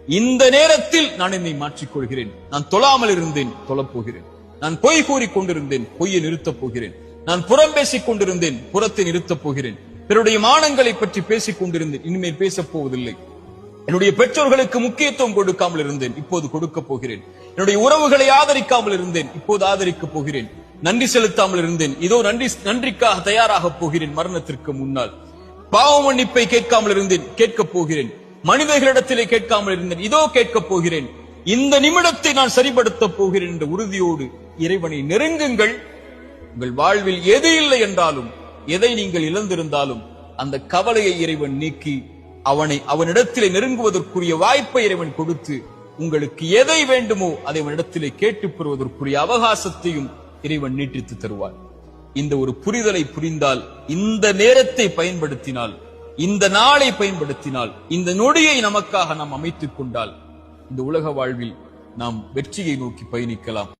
இந்த நேரத்தில் நான் என்னை மாற்றிக்கொள்கிறேன். நான் தொழாமல் இருந்தேன், தொழப்போகிறேன். நான் பொய் கூறிக் கொண்டிருந்தேன், பொய்யை நிறுத்தப் போகிறேன். நான் புறம் பேசிக் கொண்டிருந்தேன், புறத்தை நிறுத்தப் போகிறேன். பிறருடைய மானங்களை பற்றி பேசிக் கொண்டிருந்தேன், இனிமேல் பேசப் போவதில்லை. என்னுடைய பெற்றோர்களுக்கு முக்கியத்துவம் கொடுக்காமல் இருந்தேன், இப்போது கொடுக்க போகிறேன். என்னுடைய உறவுகளை ஆதரிக்காமல் இருந்தேன், இப்போது ஆதரிக்கப் போகிறேன். நன்றி செலுத்தாமல் இருந்தேன், இதோ நன்றிக்காக தயாராக போகிறேன். மரணத்திற்கு முன்னால் பாவ மன்னிப்பை கேட்காமல் இருந்தேன், கேட்கப் போகிறேன். மனிதர்களிடத்திலே கேட்காமல் இருந்தேன், இதோ கேட்கப் போகிறேன். இந்த நிமிடத்தை நான் சரிபடுத்தப் போகிறேன் என்ற உறுதியோடு இறைவனை நெருங்குங்கள். உங்கள் வாழ்வில் எது இல்லை என்றாலும், எதை நீங்கள் இழந்திருந்தாலும் அந்த கவலையை இறைவன் நீக்கி அவனிடத்திலே நெருங்குவதற்குரிய வாய்ப்பை இறைவன் கொடுத்து, உங்களுக்கு எதை வேண்டுமோ அதை அவனிடத்திலே கேட்டுப் பெறுவதற்குரிய அவகாசத்தையும் இறைவன் நீட்டித்து தருவார். இந்த ஒரு புரிதலை புரிந்தால், இந்த நேரத்தை பயன்படுத்தினால், இந்த நாளை பயன்படுத்தினால், இந்த நொடியை நமக்காக நாம் அமைத்துக் கொண்டால், இந்த உலக வாழ்வில் நாம் வெற்றியை நோக்கி பயணிக்கலாம்.